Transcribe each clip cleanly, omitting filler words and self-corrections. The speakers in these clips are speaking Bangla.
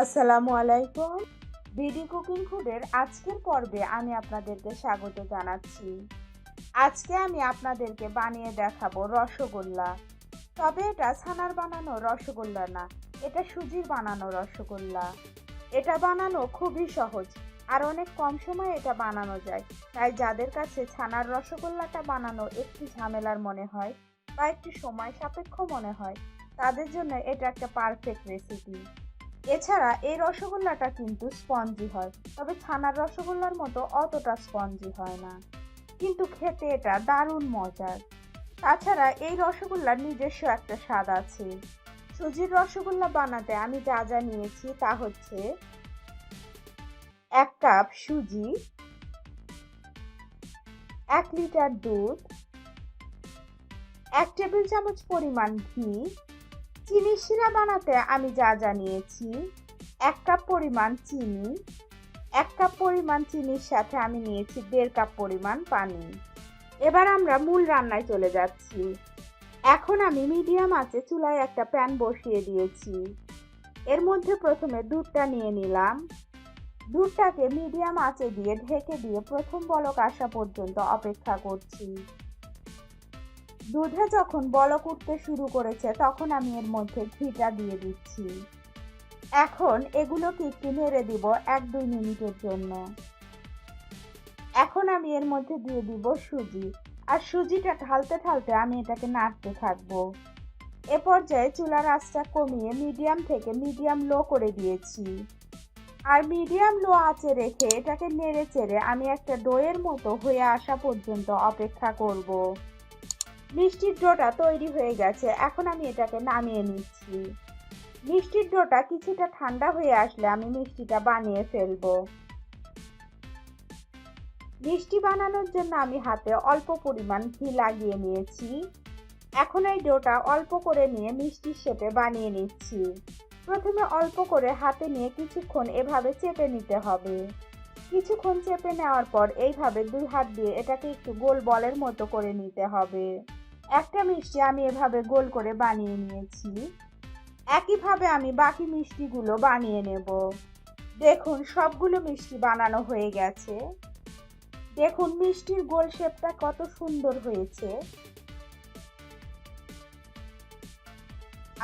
আসসালামু আলাইকুম। বিডি কুকিং ফুডের আজকের পর্বে আমি আপনাদেরকে স্বাগত জানাচ্ছি। আজকে আমি আপনাদেরকে বানিয়ে দেখাবো রসগোল্লা। তবে এটা ছানার বানানো রসগোল্লা না, এটা সুজির বানানো রসগোল্লা। এটা বানানো খুবই সহজ আর অনেক কম সময়ে এটা বানানো যায়। তাই যাদের কাছে ছানার রসগোল্লাটা বানানো একটু ঝামেলার মনে হয় বা একটু সময় সাপেক্ষ মনে হয়, তাদের জন্য এটা একটা পারফেক্ট রেসিপি। এছাড়া এই রসগোল্লাটা কিন্তু স্পঞ্জি হয়, তবে ছানার রসগোল্লার মতো অতটা স্পঞ্জি হয় না, কিন্তু খেতে এটা দারুণ মজার। তাছাড়া এই রসগোল্লার নিজস্ব একটা স্বাদ আছে। সুজির রসগোল্লা বানাতে আমি যা যা নিয়েছি তা হচ্ছে 1 কাপ সুজি, 1 লিটার দুধ, 1 টেবিল চামচ পরিমাণ ঘি। চিনি শিরা বানাতে আমি যা যা নিয়েছি 1 কাপ পরিমাণ চিনি, 1 কাপ পরিমাণ চিনির সাথে আমি নিয়েছি 1.5 কাপ পরিমাণ পানি। এবার আমরা মূল রান্নায় চলে যাচ্ছি। এখন আমি মিডিয়াম আঁচে চুলায় একটা প্যান বসিয়ে দিয়েছি। এর মধ্যে প্রথমে দুধটা নিয়ে নিলাম। দুধটাকে মিডিয়াম আঁচে দিয়ে ঢেকে দিয়ে প্রথম বলক আসা পর্যন্ত অপেক্ষা করছি। দুধে যখন বলক উঠতে শুরু করেছে তখন আমি এর মধ্যে ঘিটা দিয়ে দিচ্ছি। এখন এগুলোকে একটু নেড়ে দিব 1-2 মিনিটের জন্য। এখন আমি এর মধ্যে দিয়ে দিব সুজি, আর সুজিটা ঢালতে ঢালতে আমি এটাকে নাড়তে থাকবো। এ পর্যায়ে চুলার আঁচটা কমিয়ে মিডিয়াম থেকে মিডিয়াম লো করে দিয়েছি, আর মিডিয়াম লো আঁচে রেখে এটাকে নেড়ে চেড়ে আমি একটা ডোয়ের মতো হয়ে আসা পর্যন্ত অপেক্ষা করব। মিষ্টির ডোটা তৈরি হয়ে গেছে, এখন আমি এটাকে নামিয়ে নিচ্ছি। মিষ্টির ডোটা কিছুটা ঠান্ডা হয়ে আসলে আমি মিষ্টিটা বানিয়ে ফেলবো। মিষ্টি বানানোর জন্য আমি হাতে অল্প পরিমাণ ঘি লাগিয়ে নিয়েছি। এখন এই ডোটা অল্প করে নিয়ে মিষ্টির শেপে বানিয়ে নিচ্ছি। প্রথমে অল্প করে হাতে নিয়ে কিছুক্ষণ এভাবে চেপে নিতে হবে। কিছুক্ষণ চেপে নেওয়ার পর এইভাবে 2 হাত দিয়ে এটাকে একটু গোল বলের মতো করে নিতে হবে। একটা মিষ্টি আমি এভাবে গোল করে বানিয়ে নিয়েছি। একইভাবে আমি বাকি মিষ্টিগুলো বানিয়ে নেব। দেখুন সবগুলো মিষ্টি বানানো হয়ে গেছে। দেখুন মিষ্টির গোল শেপটা কত সুন্দর হয়েছে।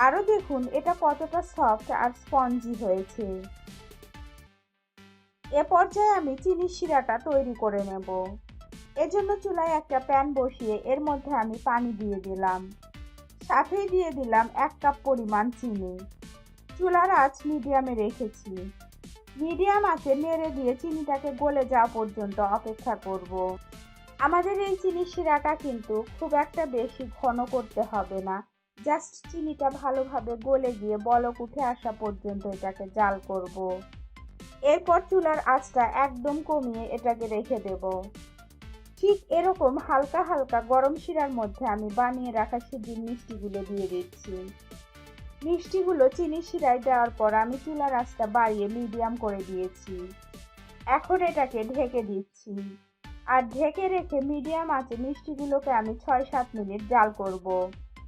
আরো দেখুন এটা কতটা সফট আর স্পঞ্জি হয়েছে। এ পর্যায়ে আমি চিনি শিরাটা তৈরি করে নেব। এজন্য চুলায় একটা প্যান বসিয়ে এর মধ্যে আমি পানি দিয়ে দিলাম, সাথেই দিয়ে দিলাম 1 কাপ পরিমাণ চিনি। চুলার আঁচ মিডিয়ামে রেখেছি। মিডিয়াম আঁচে নেড়ে দিয়ে চিনিটাকে গলে যাওয়া পর্যন্ত অপেক্ষা করব। আমাদের এই চিনি শিরাটা কিন্তু খুব একটা বেশি ঘন করতে হবে না, জাস্ট চিনিটা ভালোভাবে গলে গিয়ে বলক উঠে আসা পর্যন্ত এটাকে জাল করব। এরপর চুলার আঁচটা একদম কমিয়ে এটাকে রেখে দেব। ঠিক এরকম হালকা হালকা গরম শিরার মধ্যে আমি বানিয়ে রাখা সুজির মিষ্টিগুলো দিয়ে দিচ্ছি। মিষ্টিগুলো চিনি শিরায় দেওয়ার পর আমি চুলার আঁচটা বাড়িয়ে মিডিয়াম করে দিয়েছি। এখন এটাকে ঢেকে দিচ্ছি, আর ঢেকে রেখে মিডিয়াম আঁচে মিষ্টিগুলোকে আমি 6-7 মিনিট জাল করব।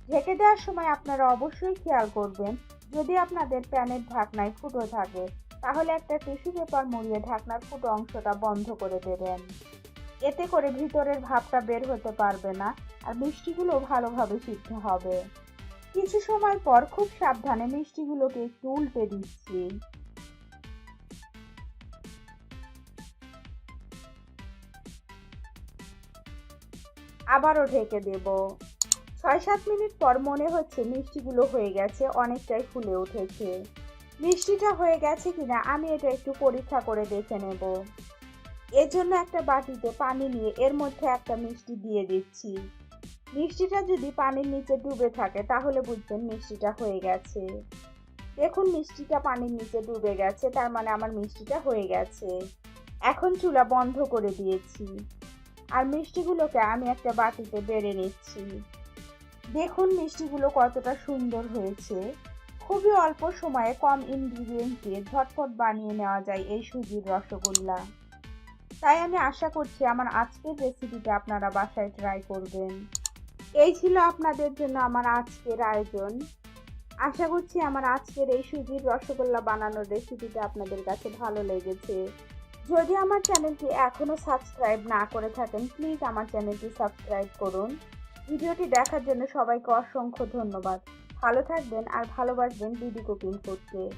ঢেকে দেওয়ার সময় আপনারা অবশ্যই খেয়াল করবেন, যদি আপনাদের প্যানের ঢাকনায় ফুটো থাকে তাহলে একটা টিস্যু পেপার মুড়িয়ে ঢাকনার ফুটো অংশটা বন্ধ করে দেবেন। এতে করে ভিতরের ভাপটা বের হতে পারবে না, আর মিষ্টিগুলো ভালোভাবে সিদ্ধ হবে। কিছু সময় পর খুব সাবধানে মিষ্টিগুলোকে একটু উল্টে দিচ্ছি। আবারও ঢেকে দেব। 6-7 মিনিট পর মনে হচ্ছে মিষ্টিগুলো হয়ে গেছে, অনেকটাই ফুলে উঠেছে। মিষ্টিটা হয়ে গেছে কিনা আমি এটা একটু পরীক্ষা করে দেখে নেব। এর জন্য একটা বাটিতে পানি নিয়ে এর মধ্যে একটা মিষ্টি দিয়ে দিচ্ছি। মিষ্টিটা যদি পানির নিচে ডুবে থাকে তাহলে বুঝবেন মিষ্টিটা হয়ে গেছে। দেখুন মিষ্টিটা পানির নিচে ডুবে গেছে, তার মানে আমার মিষ্টিটা হয়ে গেছে। এখন চুলা বন্ধ করে দিয়েছি, আর মিষ্টিগুলোকে আমি একটা বাটিতে বেড়ে নিচ্ছি। দেখুন মিষ্টিগুলো কতটা সুন্দর হয়েছে। খুবই অল্প সময়ে কম ইনগ্রিডিয়েন্ট দিয়ে ঝটপট বানিয়ে নেওয়া যায় এই সুজির রসগোল্লা। তাই আমি আশা করছি আমার আজকের রেসিপিটা আপনারা বাসায় ট্রাই করবেন। এই ছিল আপনাদের জন্য আমার আজকের আয়োজন। আশা করছি আমার আজকের এই সুজির রসগোল্লা বানানোর রেসিপিটা আপনাদের কাছে ভালো লেগেছে। যদি আমার চ্যানেলটি এখনও সাবস্ক্রাইব না করে থাকেন, প্লিজ আমার চ্যানেলটি সাবস্ক্রাইব করুন। ভিডিওটি দেখার জন্য সবাইকে অসংখ্য ধন্যবাদ। ভালো থাকবেন আর ভালোবাসবেন দিদি কুকিং করতে।